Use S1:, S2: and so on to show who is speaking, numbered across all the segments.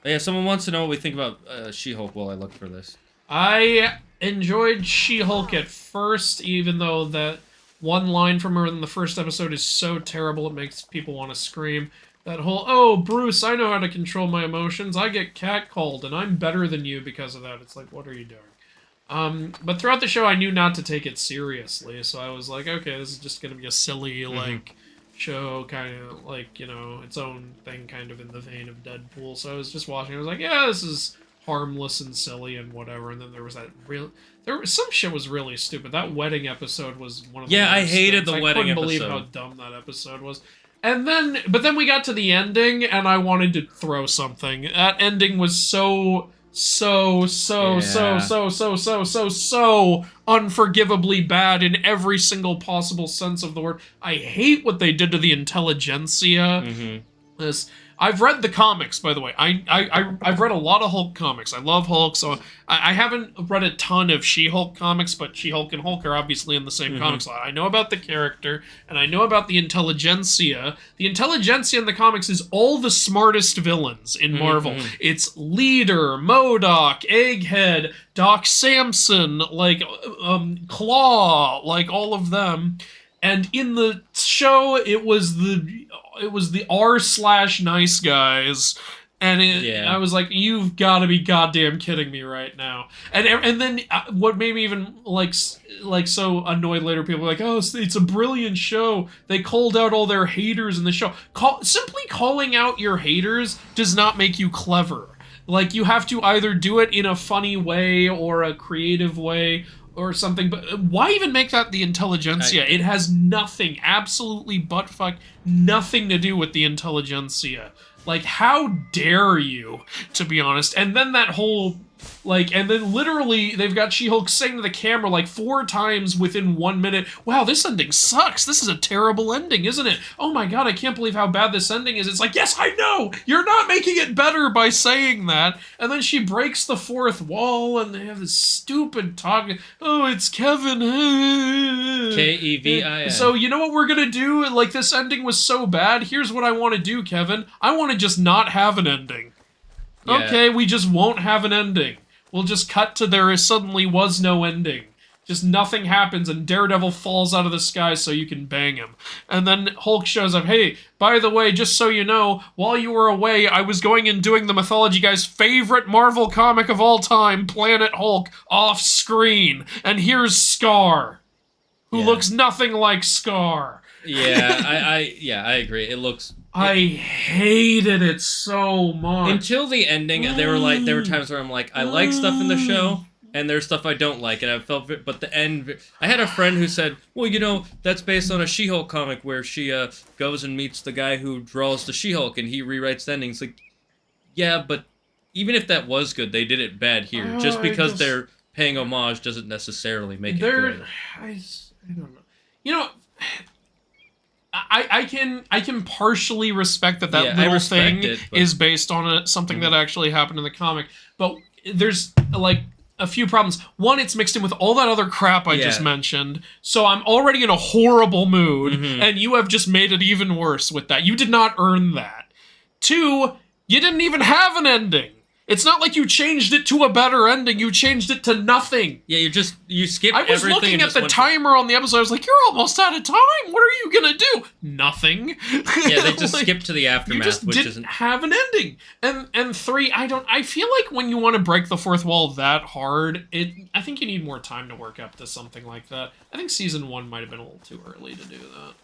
S1: Yeah, someone wants to know what we think about She-Hulk while I look for this.
S2: I enjoyed She-Hulk at first, even though that one line from her in the first episode is so terrible it makes people want to scream. That whole, oh, Bruce, I know how to control my emotions. I get catcalled, and I'm better than you because of that. It's like, what are you doing? But throughout the show, I knew not to take it seriously, so I was like, okay, this is just gonna be a silly, like, show, kind of like, its own thing, kind of in the vein of Deadpool. So I was just watching. I was like, yeah, this is harmless and silly and whatever. And then there was that some shit was really stupid. That wedding episode was one of the
S1: Yeah, I
S2: worst
S1: hated
S2: things.
S1: the wedding
S2: I couldn't believe
S1: episode.
S2: how dumb that episode was. But then we got to the ending, and I wanted to throw something. That ending was so unforgivably bad in every single possible sense of the word. I hate what they did to the Intelligentsia. This I've read the comics, by the way. I've read a lot of Hulk comics. I love Hulk, so I haven't read a ton of She-Hulk comics, but She-Hulk and Hulk are obviously in the same comics. I know about the character, and I know about the Intelligentsia. The Intelligentsia in the comics is all the smartest villains in Marvel. It's Leader, MODOK, Egghead, Doc Samson, like Claw, like all of them. And in the show, it was the R/nice guys, and I was like, you've got to be goddamn kidding me right now. And then what made me even like so annoyed later, people were like, oh, it's a brilliant show. They called out all their haters in the show. Simply calling out your haters does not make you clever. Like, you have to either do it in a funny way or a creative way or something, but why even make that the Intelligentsia? It has nothing, absolutely buttfuck, nothing to do with the Intelligentsia. Like, how dare you, to be honest? And then that whole, and then literally, they've got She-Hulk saying to the camera, 4 times within 1 minute, wow, this ending sucks. This is a terrible ending, isn't it? Oh my god, I can't believe how bad this ending is. It's like, yes, I know! You're not making it better by saying that. And then she breaks the fourth wall, and they have this stupid talk. Oh, it's Kevin.
S1: Kevin.
S2: So, you know what we're gonna do? Like, this ending was so bad. Here's what I want to do, Kevin. I want to just not have an ending.
S1: Yeah.
S2: Okay, we just won't have an ending. We'll just cut to there suddenly was no ending. Just nothing happens, and Daredevil falls out of the sky so you can bang him. And then Hulk shows up. Hey, by the way, just so you know, while you were away, I was going and doing the Mythology guy's favorite Marvel comic of all time, Planet Hulk, off screen. And here's Scar, who looks nothing like Scar.
S1: I agree. It looks.
S2: I hated it so much.
S1: Until the ending, there were times where I'm like, I like stuff in the show, and there's stuff I don't like, and I felt, but the end. I had a friend who said, well, that's based on a She-Hulk comic where she goes and meets the guy who draws the She-Hulk, and he rewrites the ending. It's like, yeah, but even if that was good, they did it bad here. Just because they're paying homage doesn't necessarily make it good.
S2: I don't know. I can partially respect that little thing is based on something that actually happened in the comic, but there's a few problems. One, it's mixed in with all that other crap I just mentioned, so I'm already in a horrible mood, and you have just made it even worse with that. You did not earn that. Two, you didn't even have an ending. It's not like you changed it to a better ending. You changed it to nothing.
S1: Yeah, you skipped everything.
S2: I was looking at the timer on the episode. I was like, you're almost out of time. What are you going to do? Nothing.
S1: Yeah, they just skipped to the aftermath,
S2: you just
S1: which
S2: didn't have an ending. And three, I feel like when you want to break the fourth wall that hard, I think you need more time to work up to something like that. I think season 1 might have been a little too early to do that.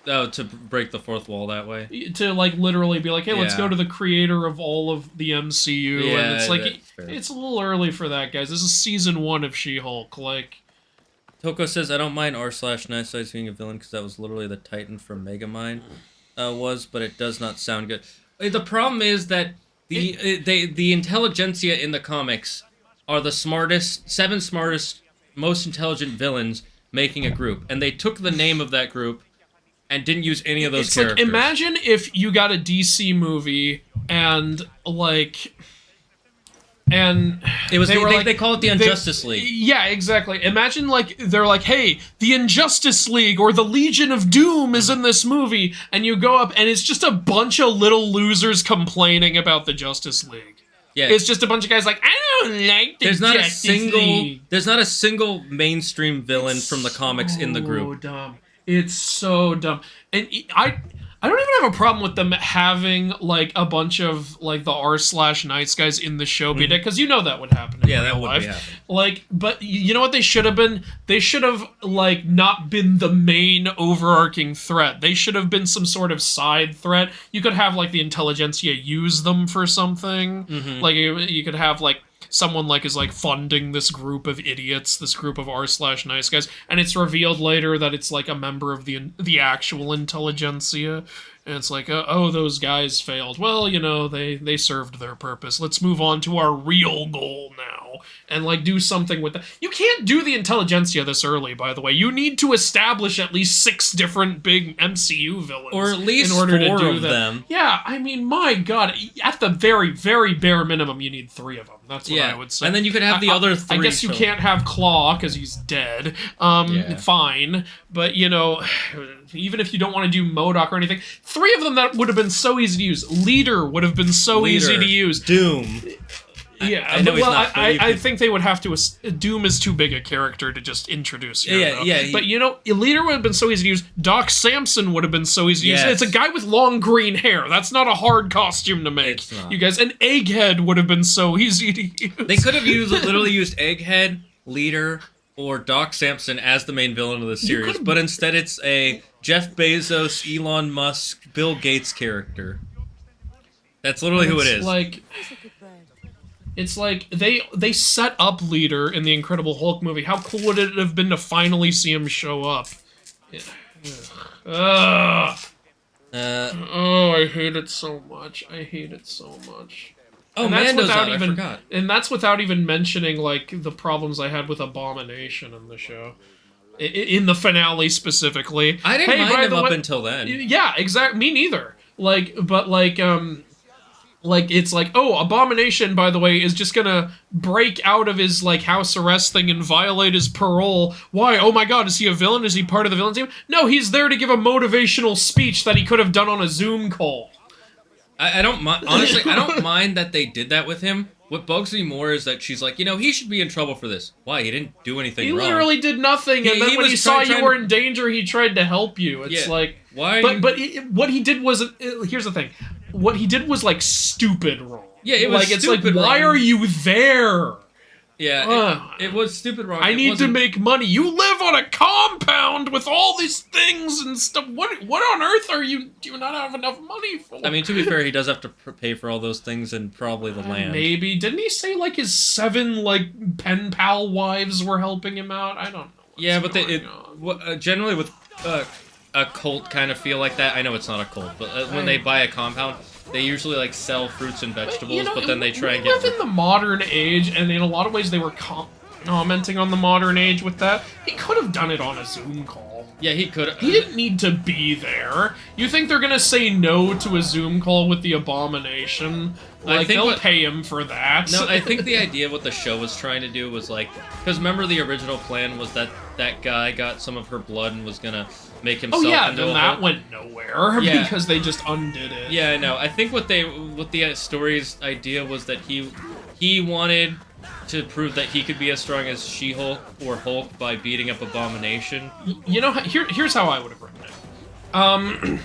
S1: Oh, to break the fourth wall that way?
S2: To, literally be like, hey, let's go to the creator of all of the MCU.
S1: Yeah,
S2: and it's like, it's a little early for that, guys. This is season 1 of She-Hulk.
S1: Toko says, I don't mind r/nice eyes being a villain because that was literally the Titan from Megamind but it does not sound good. The problem is that the Intelligentsia in the comics are the seven smartest, most intelligent villains making a group. And they took the name of that group and didn't use any of those characters.
S2: Like, imagine if you got a DC movie and and
S1: It was
S2: they were
S1: they call it the Injustice League.
S2: Yeah, exactly. Imagine like they're like, hey, the Injustice League or the Legion of Doom is in this movie, and you go up and it's just a bunch of little losers complaining about the Justice League.
S1: Yeah,
S2: it's just a bunch of guys like, I don't like the Justice League.
S1: There's not a single mainstream villain from the comics in the group.
S2: Dumb. It's so dumb. And I don't even have a problem with them having like a bunch of like the r/nice guys in the show beat it, because you know that would happen in real life.
S1: Be happening.
S2: Like, but you know what they should have been? They should have like not been the main overarching threat. They should have been some sort of side threat. You could have like the Intelligentsia use them for something. Like you could have like someone like is like funding this group of idiots, this group of r/nice guys, and it's revealed later that it's like a member of the actual Intelligentsia, and it's like, oh, those guys failed. Well, you know, they served their purpose. Let's move on to our real goal now, and like do something with that. You can't do the Intelligentsia this early, by the way. You need to establish at least 6 different big MCU villains,
S1: or at least
S2: in order
S1: 4
S2: to do
S1: of
S2: that.
S1: them.
S2: Yeah, I mean, my God, at the very, very bare minimum, you need 3 of them. That's what I would say.
S1: And then you could have the other 3.
S2: I guess you can't have Claw because he's dead. Fine, but you know, even if you don't want to do MODOK or anything, 3 of them that would have been so easy to use. Leader would have been so easy to use.
S1: Doom.
S2: Yeah,
S1: I know he's not,
S2: I think they would have to. Doom is too big a character to just introduce here.
S1: Yeah.
S2: But you know, Leader would have been so easy to use. Doc Samson would have been so easy to use.
S1: Yes.
S2: It's a guy with long green hair. That's not a hard costume to make.
S1: It's not.
S2: You guys, and Egghead would have been so easy to use.
S1: They could have literally used Egghead, Leader, or Doc Samson as the main villain of the series, but instead it's a Jeff Bezos, Elon Musk, Bill Gates character. That's literally who it is.
S2: It's like they set up Leader in the Incredible Hulk movie. How cool would it have been to finally see him show up? Oh, I hate it so much.
S1: Oh, Mando's out, I forgot.
S2: And that's without even mentioning like the problems I had with Abomination in the show. In the finale specifically.
S1: I didn't mind him up until then.
S2: Yeah, exactly. Me neither. Like, it's like, oh, Abomination, by the way, is just gonna break out of his, like, house arrest thing and violate his parole. Why? Oh my god, is he a villain? Is he part of the villain team? No, he's there to give a motivational speech that he could have done on a Zoom call.
S1: I don't mind, honestly, I don't mind that they did that with him. What bugs me more is that she's like, you know, he should be in trouble for this. Why? He didn't do anything wrong.
S2: He literally did nothing, and then when he saw you were in danger, he tried to help you. It's like...
S1: Why?
S2: But what he did was... Here's the thing. What he did was, like, stupid wrong.
S1: Yeah, it was
S2: like,
S1: stupid
S2: it's like, why are you there?
S1: Yeah, it was stupid wrong.
S2: I need to make money. You live on a compound with all these things and stuff. What on earth do you not have enough money for?
S1: I mean, to be fair, he does have to pay for all those things and probably the land.
S2: Maybe. Didn't he say, like, his 7, like, pen pal wives were helping him out? I don't know.
S1: But generally with a cult kind of feel like that. I know it's not a cult, but when they buy a compound, they usually like sell fruits and vegetables, but then they try and get...
S2: We live in the modern age, and in a lot of ways they were commenting on the modern age with that. He could have done it on a Zoom call.
S1: Yeah, he could have.
S2: He didn't need to be there. You think they're gonna say no to a Zoom call with the Abomination? Like, they'll pay him for that.
S1: No, I think the idea of what the show was trying to do was like... Because remember the original plan was that that guy got some of her blood and was gonna make himself into a Hulk?
S2: then that went nowhere because they just undid it.
S1: Yeah, I know. I think what the story's idea was that he wanted to prove that he could be as strong as She-Hulk or Hulk by beating up Abomination.
S2: You know, here's how I would have written it.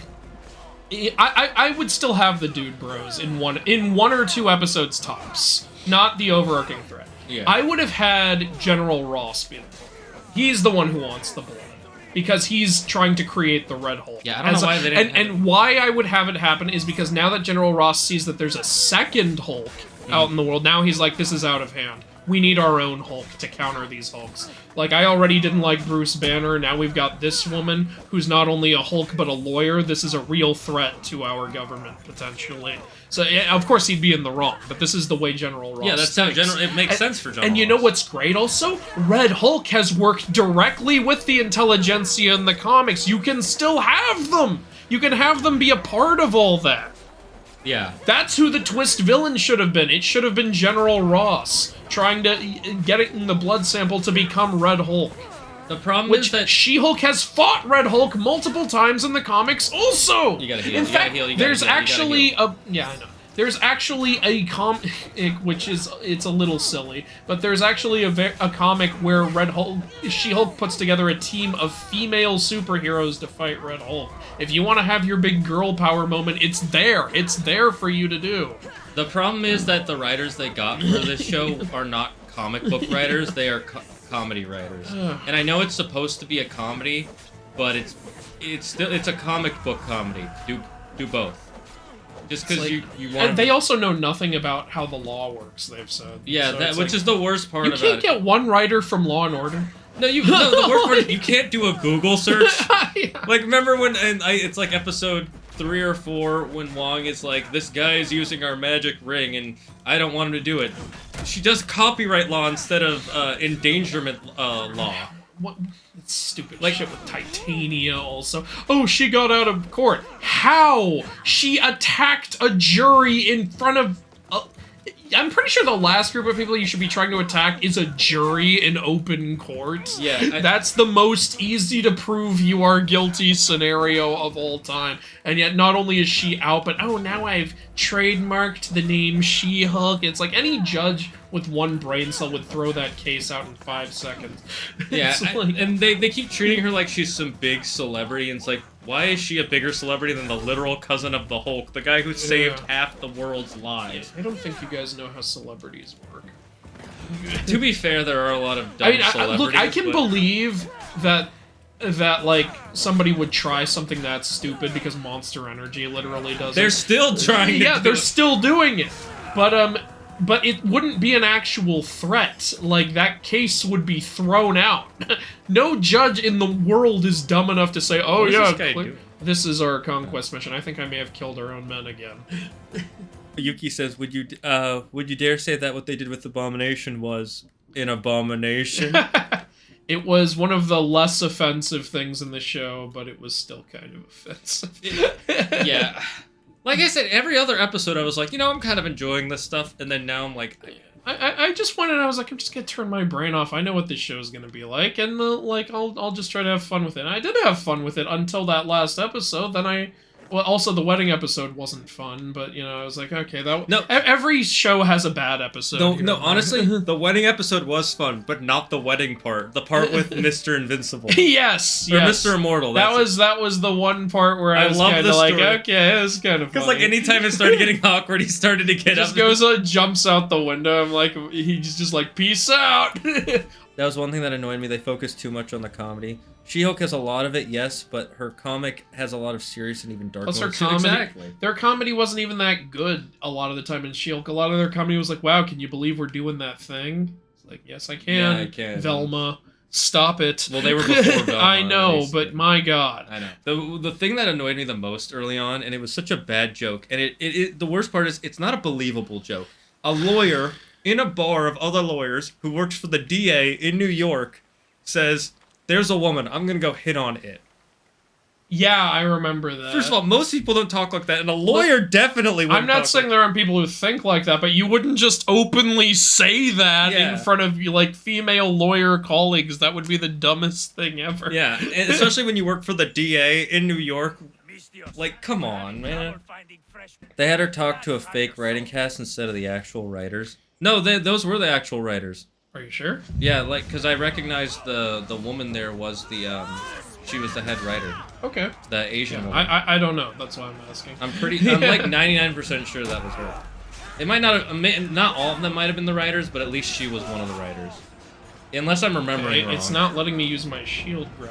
S2: I would still have the Dude Bros in one or 2 episodes tops, not the overarching threat.
S1: Yeah.
S2: I would have had General Ross be he's the one who wants the blood, because he's trying to create the Red Hulk.
S1: Yeah, I don't know why they didn't.
S2: And why I would have it happen is because now that General Ross sees that there's a second Hulk out in the world, now he's like, this is out of hand. We need our own Hulk to counter these Hulks. Like, I already didn't like Bruce Banner, now we've got this woman who's not only a Hulk but a lawyer. This is a real threat to our government, potentially. So, yeah, of course he'd be in the wrong, but this is the way General Ross
S1: that's how it makes sense for General
S2: And you know what's great also? Red Hulk has worked directly with the Intelligentsia in the comics. You can still have them! You can have them be a part of all that.
S1: Yeah.
S2: That's who the twist villain should have been. It should have been General Ross, trying to get it in the blood sample to become Red Hulk.
S1: The problem
S2: Which
S1: is that
S2: She-Hulk has fought Red Hulk multiple times in the comics also!
S1: You gotta heal,
S2: In
S1: you gotta
S2: fact,
S1: heal, you gotta
S2: there's
S1: heal, you gotta
S2: actually
S1: heal.
S2: a... Yeah, I know. There's actually a comic, which is, it's a little silly, but there's actually a comic where She-Hulk puts together a team of female superheroes to fight Red Hulk. If you want to have your big girl power moment, it's there. It's there for you to do.
S1: the problem is that the writers they got for this show are not comic book writers, they are comedy writers. And I know it's supposed to be a comedy, but it's a comic book comedy. Do both. Just because
S2: Like,
S1: you want.
S2: And they also know nothing about how the law works, they've said.
S1: Yeah,
S2: So
S1: that
S2: it's
S1: which
S2: like,
S1: is the worst part
S2: you
S1: about
S2: can't
S1: it.
S2: get one writer from Law and Order.
S1: No, the worst part is you can't do a Google search.
S2: Yeah.
S1: Like, remember when it's like episode 3 or 4 when Wong is like, this guy is using our magic ring and I don't want him to do it. She does copyright law instead of endangerment law.
S2: What? It's stupid
S1: Like-
S2: shit with Titania also. Oh, she got out of court. How? She attacked a jury in front of... I'm pretty sure the last group of people you should be trying to attack is a jury in open court.
S1: Yeah,
S2: That's the most easy to prove you are guilty scenario of all time. And yet not only is she out, but oh, now I've trademarked the name She-Hulk. It's like any judge with one brain cell would throw that case out in 5 seconds.
S1: Yeah,
S2: It's like-
S1: and they keep treating her like she's some big celebrity, and it's like, why is she a bigger celebrity than the literal cousin of the Hulk, the guy who saved half the world's lives?
S2: I don't think you guys know how celebrities work.
S1: To be fair, there are a lot of dumb
S2: I mean,
S1: celebrities.
S2: look, I can
S1: but-
S2: believe that like somebody would try something that stupid because Monster Energy literally does.
S1: They're still trying to
S2: Yeah,
S1: do
S2: they're
S1: it.
S2: still doing it, but it wouldn't be an actual threat. Like, that case would be thrown out. No judge in the world is dumb enough to say, "Oh
S1: What is
S2: yeah,
S1: this guy doing?
S2: this is our conquest mission." I think I may have killed our own men again.
S1: Yuki says, would you dare say that what they did with Abomination was an abomination?
S2: It was one of the less offensive things in the show, but it was still kind of offensive.
S1: Yeah. Like I said, every other episode I was like, I'm kind of enjoying this stuff, and then now I'm like,
S2: I just wanted. I was like, I'm just gonna turn my brain off. I know what this show's gonna be like, and I'll just try to have fun with it. And I did have fun with it until that last episode. Then also the wedding episode wasn't fun, but I was like, okay, every show has a bad episode.
S1: no, honestly, the wedding episode was fun, but not the wedding part. The part with Mr. Invincible.
S2: yes,
S1: Or
S2: yes.
S1: Mr. Immortal.
S2: That was the one part where I was
S1: love
S2: kind
S1: the
S2: of like,
S1: story.
S2: okay, it was kind of
S1: Because,
S2: funny.
S1: like, anytime it started getting awkward, he started to get
S2: just
S1: up.
S2: goes jumps out the window. I'm like, he's just like, peace out.
S1: That was one thing that annoyed me. They focused too much on the comedy. She-Hulk has a lot of it, yes, but her comic has a lot of serious and even dark
S2: Plus, her
S1: moments, too.
S2: comedy,
S1: Exactly.
S2: their comedy wasn't even that good a lot of the time in She-Hulk. A lot of their comedy was like, wow, can you believe we're doing that thing? It's like, yes, I can.
S1: Yeah, I can.
S2: Velma, stop it.
S1: Well, they were before Velma,
S2: I
S1: at
S2: know,
S1: least.
S2: but my god.
S1: I know. The thing that annoyed me the most early on, and it was such a bad joke, and the worst part is it's not a believable joke. A lawyer in a bar of other lawyers who works for the DA in New York says, there's a woman, I'm gonna go hit on it.
S2: Yeah, I remember that.
S1: First of all, most people don't talk like that, and a lawyer definitely wouldn't
S2: I'm not
S1: talk
S2: saying
S1: like
S2: there aren't people who think like that, but you wouldn't just openly say that
S1: Yeah.
S2: in front of like female lawyer colleagues. That would be the dumbest thing ever.
S1: Yeah, and especially when you work for the DA in New York. Like, come on, man. They had her talk to a fake writing cast instead of the actual writers. No, those were the actual writers.
S2: Are you sure?
S1: Yeah, like, because I recognized the woman there was she was the head writer.
S2: Okay.
S1: The Asian woman.
S2: I don't know. That's why I'm asking.
S1: I'm like 99% sure that was her. It might not have, not all of them might have been the writers, but at least she was one of the writers. Unless I'm remembering wrong.
S2: It's not letting me use my shield grab.